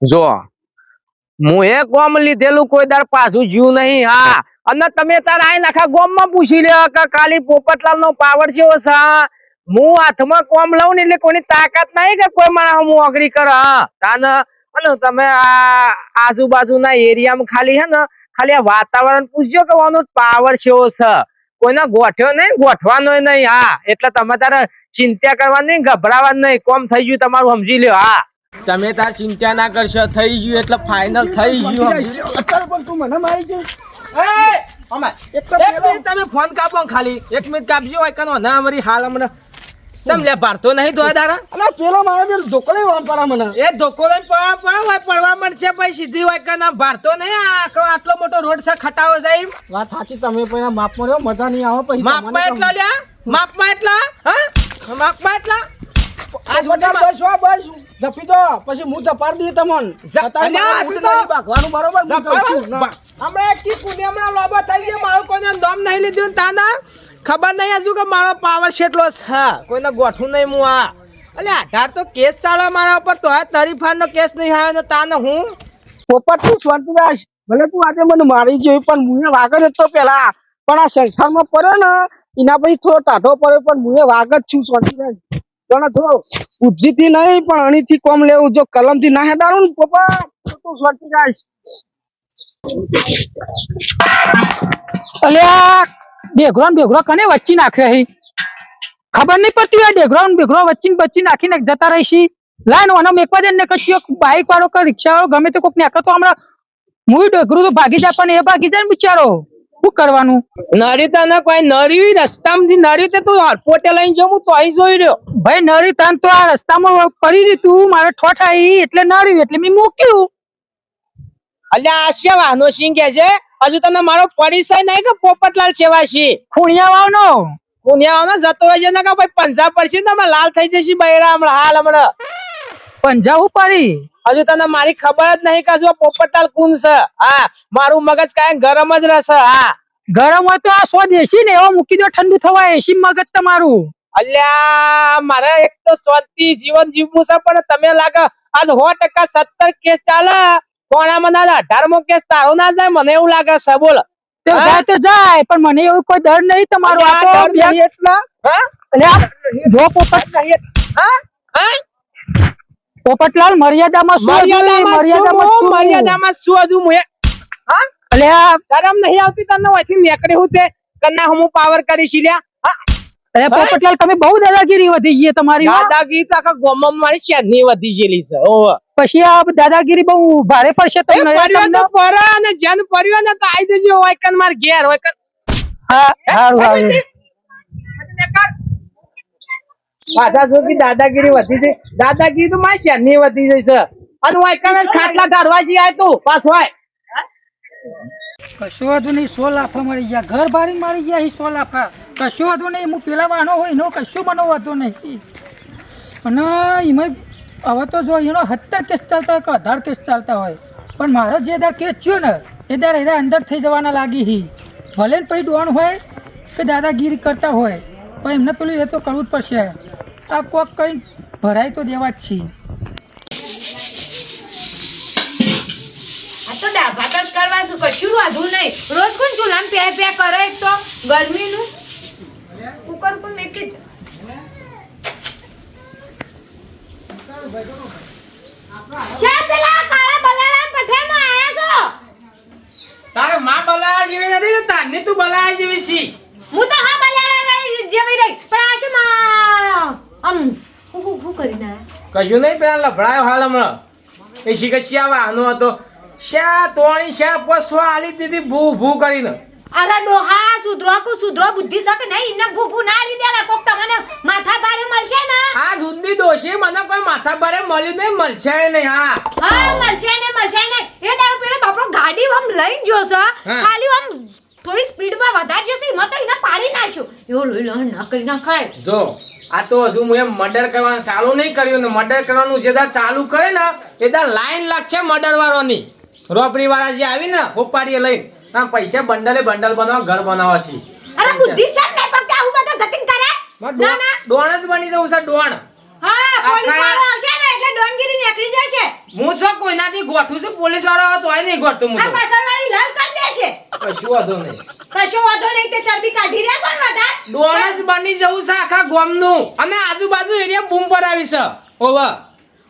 જો હું એ કોમ લીધેલું કોઈ દાર પાછું જીવ નહીં. હા, અને તમે તાર આઈ નાખા ગોમ માં પૂછી લે કે કાલી પોપટલાલ નો પાવર છે. હું હાથમાં કોમ લઉં ને એટલે કોઈની તાકાત નહીં કે કોઈ માણસ હું અઘરી કરે. હા તાન અને તમે આ આજુબાજુના એરિયામાં ખાલી હે ને ખાલી આ વાતાવરણ પૂછજો કે આનો પાવર કેવો છે. કોઈના ગોઠ્યો નહીં, ગોઠવાનો નહીં. હા, એટલે તમે તારે ચિંતા કરવાની નહીં, ગભરાવાની નહીં. કોમ થઈ ગયું તમારું, સમજી લ્યો. હા, તમે તાર ચિંતા ના કરશો, થઈ ગયું એટલે ફાઇનલ થઈ ગયું. અત્યારે પણ તું મને મારી ગઈ. તમે ફોન કાપો ખાલી 1 મિનિટ કાપજો. હોય કનો ના અમારી હાલ હમણાં સમલે ભારતો નહીં તો દારા. અલા પેલો મારો દિલ ધોકો લઈ વાળ પડા મને. એ ધોકો લઈને પડવા મળશે પછી સીધી હોય કે ના ભારતો નહીં. આટલો મોટો રોડ છે, ખટાવો સાહેબ. વાત સાચી, તમે પહેલા માપમાં રહ્યો, મજા નહીં આવે પછી. માપમાં એટલા લ્યા, માપમાં એટલા. હા, માપમાં એટલા. આ બધા બસ જપી દો પછી હું જપાર દઈએ તમને. ભાગવાનું બરોબર. હમણાં કી કુને હમણાં લોબો થઈ ગયો. મારો કોઈને દમ નહીં લીધું તાના ખબર નહીં હજુ કે મારો પાવર કેટલો છે. કોઈને ગોઠવું નહીં હું. આ એટલે 18 તો કેસ ચાલે મારા ઉપર, તો આ તરીફાન નો કેસ નહીં આવ્યો ને તાને હું પોપટ તું સ્વર્ગરાજ ભલે તું આજે મને મારી ગઈ પણ મુએ વાગ જ હતો પેલા, પણ આ સંસારમાં પડ્યો ને એના પછી થોડો ટાઢો પડ્યો પણ મુએ વાગ જ છું સ્વર્ગરાજ. પણ જો બુદ્ધિથી નહીં પણ અણીથી કોમ લેવું, જો કલમથી ના હેડાડું ને પોપટ તું સ્વર્ગરાજ. અલ્યા બેઘરો કને વચ્ચી નાખે હી ખબર નહીં પડતી. આ બેઘરો વચ્ચી નાખીને જતા રહીશી. લાઈન ઓનો મેકવા દે ને કશી બાઈક વાળો કે રિક્ષા વાળો ગમે તે કોક ને તો હમણાં હું ડેઘરું તો ભાગી જાય પણ એ ભાગી જાય ને બિચારો. શું કરવાનું? નરી તને કોઈ નરી રસ્તામાંથી નરી તે તું હોટે લઈને જો હું તો અહીં જોઈ રહ્યો. ભાઈ નરી તન તો આ રસ્તામાં પડી રહી તું મારે ઠોઠ આવી એટલે નર્યું એટલે મેં મૂક્યું. અલ્યા આ છે વાનો સિંહ કે છે. હજુ તને મારો પરિચય નહીં કે પોપટલાલ સેવાશી ખૂણિયા વાવનો પુનિયાનો જતો રહેજે ને કે ભાઈ પંજાબ પડશે ને લાલ થઈ જશે બૈરા હમણાં. હાલ હમણાં પંજાબ પડી. હજુ તને મારી ખબર જ નહીં કે જો પોપટલાલ કોણ છે. હા, મારું મગજ કાંઈ ગરમ જ રહેશે. હા, ગરમ હોય તો આ સ્વદેશી ને એવો મૂકી દો ઠંડુ થવા એસી મગજ તમારું. અલ્યા મારે એક તો શાંતિ જીવન જીવવું છે પણ તમે લાગે આજ 100% 70 કેસ ચાલે કોણામાં ના 18મો કેસ તારો ના જાય મને એવું લાગે છે. બોલ તો જાય તો જાય પણ મને એવું કોઈ ડર નહીં તમારો. જો પોપટ પોપટલાલ મર્યાદામાં મર્યાદામાં શું હજુ મુએ હા અલ્યા શરમ નહીં આવતી તને ઓથી નેકડે હું તે કન્ના હું પાવર કરી લ્યા. અરે પોપટલાલ તમે બહુ દાદાગીરી વધી ગઈ તમારી. દાદાગીરી તો આખા ગોમમાં મારી શેની વધી ગયેલી છે. પછી આ દાદાગીરી બહુ ભારે પડશે તમને. અને જેન પડ્યો ને તો આઈ દેજો વાયકન માર ઘેર વાયકન. હા સારું સારું. પાછા જો કે દાદાગીરી વધી છે. દાદાગીરી તો મારી શેની વધી જઈ છે. અને વાયકન ખાટલા ધારવા જી આય તું પાછો આય. કશું વધુ નહીં 100 લાફા મળી ગયા. ઘર ભારી મારી ગયા 100 લાફા. કશું વધુ નહીં. હું પેલા વાહનો હોય એનો કશું મને વધુ નહીં. અને એમાં હવે તો જો એનો 70 કેસ ચાલતા હોય કે 18 કેસ ચાલતા હોય પણ મારો જે દર કેસ થયો ને એ દર એના અંદર થઈ જવાના લાગી હી. ભલે ને પછી ડોન હોય કે દાદાગીરી કરતા હોય પણ એમને પેલું એ તો કરવું જ પડશે. આ કોક કરીને ભરાઈ તો દેવા જ છે. તો દાળ ભાત જ કરવા શું કશું વાંધું નહીં. રોજ કોણ ચૂલામ પે કરે એક તો ગરમીનું કુકર પણ મેકી શા પેલા કાળા બલાડા પઠેમાં આયા છો. તારે માં બલાડા જેવી નથી ને તારની તું બલાડા જેવી છી. હું તો હા બલાડા રહી જેવી રહી પણ આ શું આમ હું કરીને આયા. કશું નહીં પેલા લફડાયો હાલ હમણાં એ શિકસ્યા વાનો હતો. શા તોણી શા પસવા આલી દીધી ભૂ ભૂ કરીને. અરે ડોહા સુધરો બુદ્ધિ સક નહીં ઇને ભૂભુ ના લી દેલા કોક તમને માથા ભારે મળશે ને. આ સુંદી દોશી મને કોઈ માથા ભારે મળ્યું નહીં મળશે નહીં. હા મળશે ને એ દારૂ પેલો બાપડો ગાડી આમ લઈને જો છે ખાલી આમ થોડી સ્પીડમાં વધારે જશે એમાં તો એને પાડી નાખ્યો. એવો લોહી ના કરી નાખાય. જો આ તો હજુ હું એમ મર્ડર કરવાનું ચાલુ નહીં કર્યું ને મર્ડર કરવાનું જે દા ચાલુ કરે ને એ દા લાઈન લાગશે મર્ડર વાળોની. રોબરી વાળા જે આવી ને હોપાડીએ લઈને આ પૈસા બંડલ બનાવવા ઘર બનાવવા છે. અરે બુદ્ધિ શા ને તો કે આવું બધું ધતિંગ કરે. ના ડોણ જ બની જવું છે ડોણ. હા પોલીસ વાળો આવશે ને એટલે ડોનગીરી નીકળી જશે હું શું કોઈનાથી ગોઠું છું પોલીસ વાળો આવે તોય નહીં ગોઠતો હું આ તો. પાછળવાળી લાલ કરી દેશે કશું વાંધો નહીં. કશો વાંધો નહીં તે ચરબી કાઢી રહ્યા છો ને વધારે ડોન જ બની જવું છે આખા ગામનું અને આજુબાજુ એરિયા બૂમ પડાવી છે ઓવર.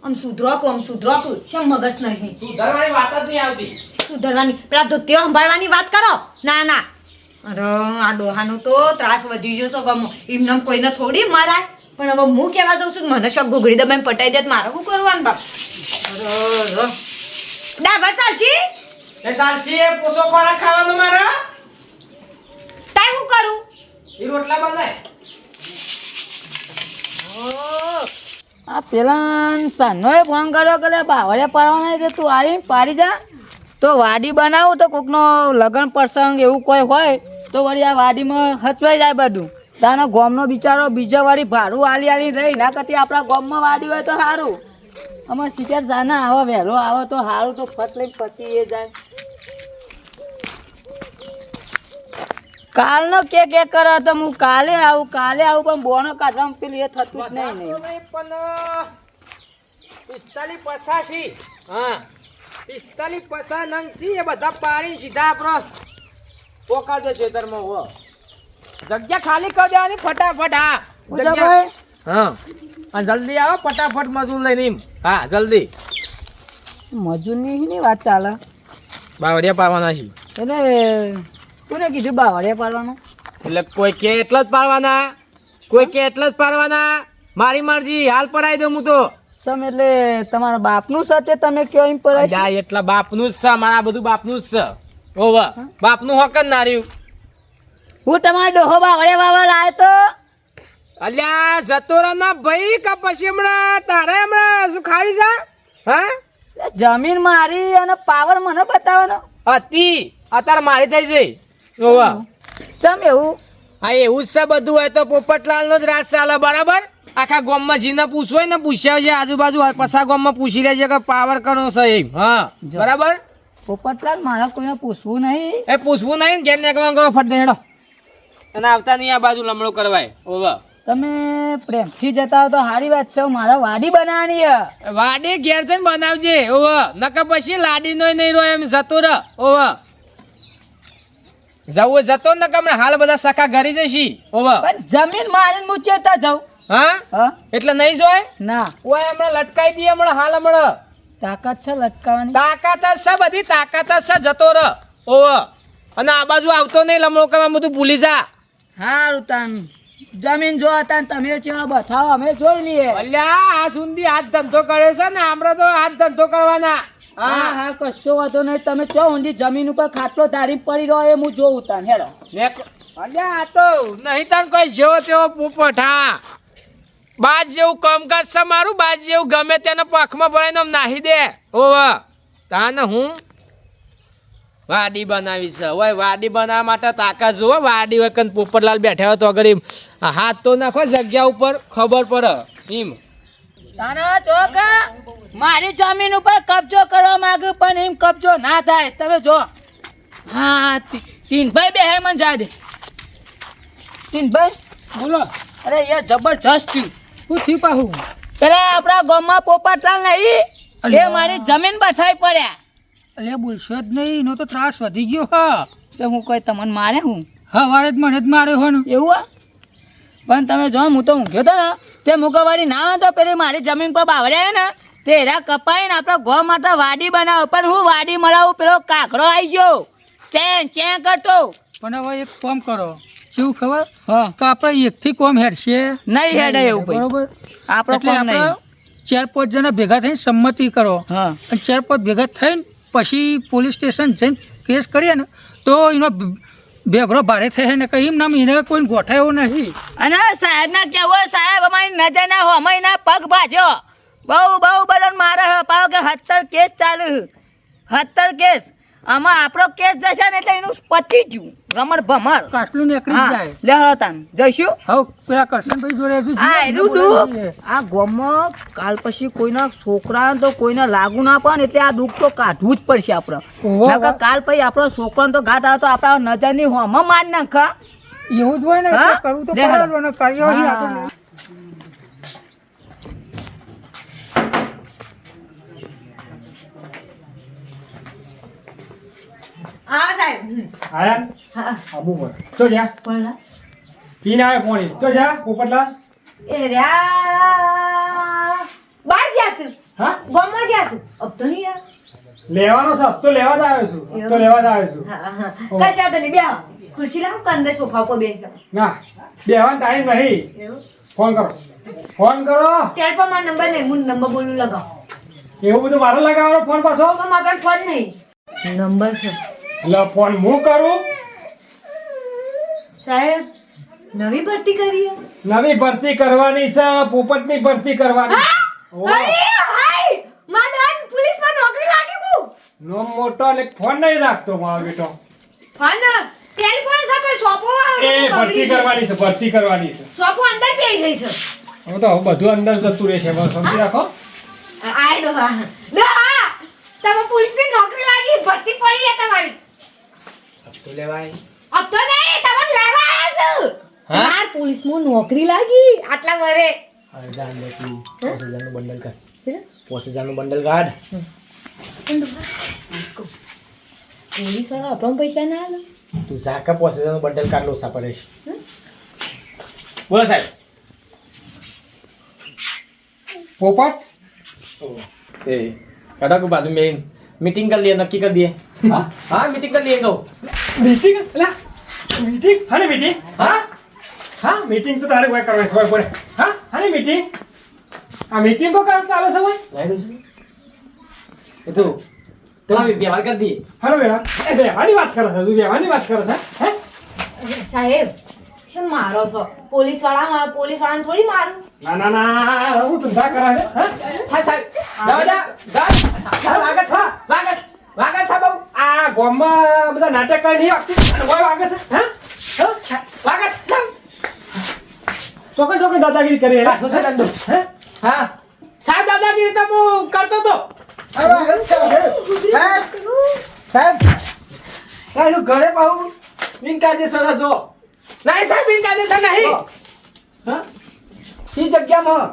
આમ સુધરો તું શમ મગજ નહીં સુધારવાની વાત જ નહીં આવતી. સુધરવાની પેલા ધોતીઓ સંભાળવાની વાત કરો ના અરે આ ડોહાનો તો ત્રાસ વધી ગયો છે ગમો એમને કોઈને થોડી મરાય પણ હવે હું કહેવા જાઉં છું મને શક ઘૂઘડી દબાઈને પટાઈ દે તો મારે શું કરવાનું બાપ અરે દાબા ચાલશી એ સાલસી એ પોસો ખોરાક ખાવાનો મારા તાર શું કરું એ રોટલા બનાય. આ પેલા સાનોએ ફોન કર્યો કે બાવળે પાડવાના છે તું આવી પાડી જા તો વાડી બનાવું તો કોકનો લગ્ન પ્રસંગ એવું કોઈ હોય તો વળી આ વાડીમાં હચવાઈ જાય બધું તાનો ગોમનો બિચારો બીજા વાળી ભાડું આલી રહી ના કરતી આપણા ગોમમાં વાડી હોય તો સારું અમે શિકાર જાના આવો વહેલો આવો તો સારું તો ફટ લઈને પતી એ જાય કાલનો કે કરે તો હું કાલે આવું પણ બોનો કાઢવામાં પેલું એ થતું જ નહીં પણ 45 85 હા 45 50 નંગ છે એ બધા પાડી સીધા આપણો પોકાડજો ખેતરમાં હો જગ્યા ખાલી કરી દેવાની ફટાફટ. હા ઉજાભાઈ હા અને જલ્દી આવો ફટાફટ મજૂર લઈને એમ. હા જલ્દી મજૂરની વાત ચાલે બાવડિયા પાડવાના છે એટલે કોને કીધું બાવળિયા પાડવાનું એટલે કોઈ કે એટલા જ પાડવાના કોઈ કે એટલા જ પાડવાના મારી મરજી હાલ પડાવી દઉં હું તો. સમ એટલે તમારા બાપનું સાથે તમે કયો એમ પડે જા એટલા બાપનું જ છે મારા બધું બાપનું જ છે ઓવા બાપનું હક જ ના રહ્યું. હું તમારો ડોહો બાવળિયા વાવા લાવ્યો તો અલ્યા જતો રહો ના ભાઈ કે પછી હમણાં તારે હમણાં શું ખાવી જા હા જમીન મારી અને પાવર મને બતાવવાનો હતી અત્યારે મારી થઈ જઈ ઓવા. ચમ એવું હા એવું જ છે બધું હોય તો પોપટલાલ નો જ રાજ ચાલે બરાબર. આખા ગામમાં જીને પૂછવું હોય ને પૂછ્યા છે આજુબાજુ પસા ગામમાં પૂછી લેજે કે પાવર કરનો છે એમ. હા બરાબર પોપટલાલ મારા કોઈને પૂછવું નહીં એ પૂછવું નહીં ને ઘેર નીકળવાનું કરો ફટ દે હેડો અને આવતા નહીં આ બાજુ લમણો કરવાય ઓવા. તમે પ્રેમથી જતા હો તો સારી વાત છે મારા વાડી બનાવવાની છે વાડી ઘેર છે ને બનાવજે ઓવા નકર પછી લાડી નો નહીં રહ્યો એમ જતો રહ ઓવા. જવું જતો ને કમણે હાલ બધા સખા ઘરી જશી ઓવા. પણ જમીન મારીને હું ચેતા જાઉં હા હા એટલે નહીં જોય ના ઓય હમણાં લટકાઈ દઈએ હમણાં હાલ હમણાં તાકાત છે લટકાવાની તાકાત જ છે બધી તાકાત જ છે જતો રહ ઓવા. અને આ બાજુ આવતો નહીં લમણો કરવા બધું ભૂલી જા. હારું તાન જમીન જો હતા તમે કેવા બતાવો અમે જોઈ લઈએ અલ્યા આ સુધી હાથ ધંધો કર્યો છે ને આપણે તો હાથ ધંધો કરવાના. હા હા કશો વાંધો નહીં તમે ચો ઊંધી જમીન ઉપર ખાટલો ધારી પડી રહ્યો એ હું જોઉં તાન હેડો અલ્યા આ તો નહીં તને કોઈ જેવો તેવો પોપટ. હા બાજ જેવું કામકાજ છે મારું બાજ જેવું ગમે તેને પખમાં ભરાઈને આમ નાહી દે ઓવા. તાને હું વાડી બનાવી છે ઓય વાડી બનાવવા માટે તાકાત જુઓ વાડી હોય કન પોપટલાલ બેઠા હોય તો આગળ હાથ તો નાખો જગ્યા ઉપર ખબર પડે એમ. તારા ચોક મારી જમીન ઉપર કબજો કરવા માંગે પણ એમ કબજો ના થાય તમે જો હા તીનભાઈ બે હે મને જા દે તીનભાઈ બોલો અરે યાર જબરજસ્ત થયું શું થયું પાહું પેલા આપણા ગામમાં પોપટલાલ નહીં એ મારી જમીન બથાઈ પડ્યા અલ્યા બોલશો જ નહીં એનો તો ત્રાસ વધી ગયો હા તો હું કોઈ તમને મારે હું હવારે જ મને જ માર્યો હો ને એવું હા પણ તમે જો હું તો ઊંઘ્યો હતો ને તે મુકાવાડી ના હતો પેલી મારી જમીન પર બાવડ્યા ને તે એરા કપાઈને આપણા ગો માટે વાડી બનાવો પણ હું વાડી મરાવું પેલો કાકરો આવી ગયો ચેં કરતો પણ હવે એક કામ કરો શું ખબર હા તો આપણે એકથી કોમ હેડશે નહીં હેડે એવું ભાઈ બરોબર આપણો એટલે કોમ નહીં આપણે 4-5 જણા ભેગા થઈને સંમતિ કરો હા અને 4-5 ભેગા થઈને પછી પોલીસ સ્ટેશન જઈને કેસ કરીએ ને તો એનો બેગરો ભારે થાય ને કઈ નામ એને કોઈ ગોઠાયો નહીં. અને સાહેબ ના કેવું સાહેબ અમારી નજર ના હો ના પગ ભાજ્યો બહુ બદન મારે પાવ કે 70 કેસ ચાલુ 70 કેસ આમાં આપણો કેસ જશે ને એટલે એનું પતી ગયું રમણ ભમર કાસલું નીકળી જ જાય. લે હતાન જઈશું હવે પેલા કરશનભાઈ જોડે હજુ આ જીવન એનું બોલાવી દુઃખ દઈએ. આ ગામમાં કાલ પછી કોઈના છોકરાને તો કોઈને લાગુ ના પડે એટલે આ દુઃખ તો કાઢવું જ પડશે આપણે ઓહો. નકર કાલ પછી આપણો છોકરાને તો ઘાટ આવે તો આપણા નજરની હોમાં માર નાખા એવું જ હોય ને હા? એટલે કરવું તો લે પડે જ ને. કરીએ નહીં હા. આપણે. હા સાહેબ આયા હા આબુ પર તો જા બોલા પીને આવે પોણી તો જા પોપટલાલ એ રહ્યા બાર જાસુ હા ગોમાં જાસુ અબ તો નહીં યાર લેવાનો છે હપ્તો લેવા જ આવ્યો છું હપ્તો લેવા જ આવ્યો છું હા હા કશા તો નહીં બે ખુરશી લાવ કે અંદર સોફા ઉપર બેસો ના બેવાનો ટાઈમ નહીં એવું ફોન કરો ફોન કરો ત્યાર પર મારો નંબર નહીં હું નંબર બોલું લગાવ એવું બધું મારે લગાવવાનો ફોન પાછો તો મારા પાસે ફોન નહીં નંબર છે એટલે ફોન હું કરું સાહેબ નવી ભરતી કરી હે? નવી ભરતી કરવાની છે પોપટની ભરતી કરવાની ઓહ. અરે હાય મારા પોલીસમાં નોકરી લાગી હું નો મોટો ને ફોન નહીં રાખતો મારો બેટો ફોન ટેલિફોન સાથે સોપો એ ભરતી કરવાની છે ભરતી કરવાની છે સોપો અંદર બેસી જઈ છે હવે તો બધું અંદર જતું રહેશે હવે સમજી રાખો આય ડોહા ડોહા તમે પોલીસની નોકરી લાગી ભરતી પડી છે તમારી તો લેવાય અબ તો નહીં તમે લેવા આવ્યા છો હા? માર પોલીસમાં નોકરી લાગી આટલા વરે અરદાન બેટી 5000 નું બંડલ કાઢ 5000 નું બંડલ કાઢ પોલીસ વાળા આપણને પૈસા ના આલે તું ઝાકા 5000 નું બંડલ કાઢ લો સાપડે બોલો સાહેબ પોપટ એ કાઢો કે બાજુ મેં मीटिंग कर लिया नक्की कर दिए हाँ हाँ मीटिंग कर लिए कहूँ મીટિંગ એટલે મીટિંગ હાને મીટિંગ હા હા મીટિંગ તો તારે કોઈ કરવાની છે પડે હા હાને મીટિંગ આ મીટિંગ કો કાલ ચાલે છે ભાઈ लाइट ये तो अभी व्यवहार कर दिए હાલો બેડા એ બેવાની વાત કરે છે તું બેવાની વાત કરે છે હે સાહેબ શું મારો છો પોલીસ વાળાને થોડી મારું ના ના ના હું ધંધા કરા છે હા साहब साहब दादा दादा वागत सा वागत सा बहु આ ગામમાં બધા નાટક કરી નહીં વાગતી કોઈ વાગે છે હા वागत सा ચોકે ચોકે દાદાગીરી કરી હેલા રાખો સાહેબ એકદમ હે हाँ साहब दादागिरी तो હું કરતો તો હવે આગળ સાહેબ સાહેબ એનું ઘરે પાહુ બિનકાયદેસર હતો નહીં સાહેબ બિનકાયદેસર નહીં હા સી જગ્યામાં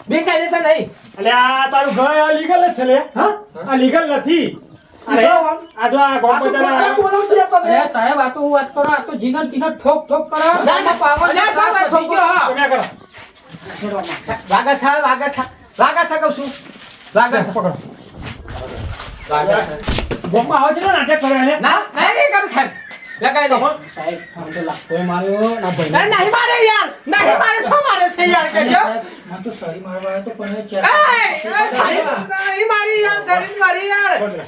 બિનકાયદેસર નહીં એટલે આ તારું ઘર લીગલ જ છે લે હા આ લીગલ નથી અરે આ જો આ ગામ પંચાયત બોલો છો તમે અરે સાહેબ આ તો હું વાત કરો આ તો જીનર તીનર ઠોક ઠોક કરો ના, ના, પાવર અલ્યા, સાહેબ, આ ઠોક ગયો હા તમે કરો વાગત સા કહું છું વાગત સા પકડો વાગત ગામમાં આવે છે ને નાટક કરે એટલે ના નહીં કરું સાહેબ લગાઈ દો સાહેબ મને તો લાગતો માર્યો ના ભાઈ નહીં મારે યાર નહીં મારે શું મારે છે યાર કહેજો હું તો સરી મારવા આવ્યો તો પણ ચેક સાહેબ નહીં મારી યાર શરીર મારી યાર પકડો.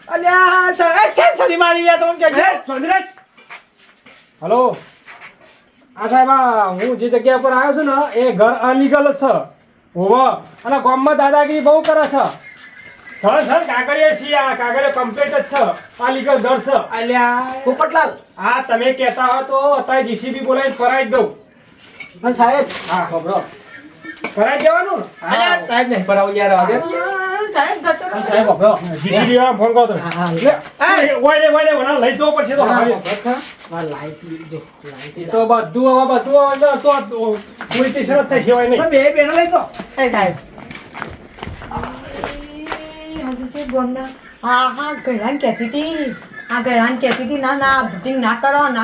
અલ્યા શરીર મારી યાર તમે કહેજો એ, ચંદ્રેશ હલો આ સાહેબ આ હું જે જગ્યા પર આવ્યો છું ને એ ઘર અલીગલ છે હોવો અને ગામમાં દાદાગીરી બહુ કરે છે સર કાગળિયા છીએ આ કાગળિયા કમ્પ્લીટ જ છે આ લીગલ ઘર છે અલ્યા પોપટલાલ હા તમે કહેતા હો તો અત્યારે જીસીબી બોલાવીને ફરાઈ જ દઉં અને સાહેબ હા. ખબરો ફરાઈ દેવાનું ને અલ્યા સાહેબ નહીં પડાવું યાર આજે સાહેબ ગટો સાહેબ ખબરો જીસીબી વાળા ફોન કરો તમે ઓય ને વના લઈ જવો પડશે તો હવે. લાઈટ જો લાઈટ તો બધું હવે તો પૂરી ટી શરત થઈ સિવાય નહીં બે બેનો લઈ તો એ સાહેબ હા ગયરાન કહેતી હતી ના ના બુકિંગ ના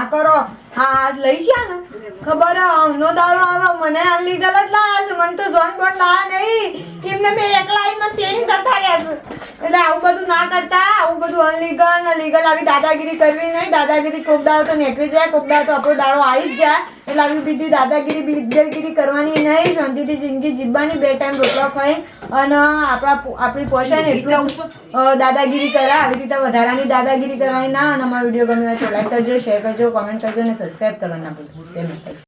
કરો હા લઈ છે ને ખબર હમનો દાડો આવે મને અનલીગલ જ લાયા છે મને તો ઝોન બોન લાયા નહીં એમને મેં એકલા આવીને તેડી જતા રહ્યા છે એટલે આવું બધું ના કરતા આવું બધું અનલીગલ આવી દાદાગીરી કરવી નહીં દાદાગીરી કોક દાડો તો નીકળી જાય કોક દાડો તો આપણો દાડો આવી જ જાય એટલે આવી બીજી દાદાગીરી બિલગીરી કરવાની નહીં શાંતિથી જિંદગી જીવવાની 2 ટાઈમ રોટલો ખાઈ અને આપણી પોષણ એટલું જ, દાદાગીરી કરે આવી રીતે વધારાની દાદાગીરી કરવાની ના અને અમારો વિડીયો ગમ્યો હોય તો લાઈક કરજો શેર કરજો કોમેન્ટ કરજો અને સબસ્ક્રાઈબ કરવાના ભૂલતા.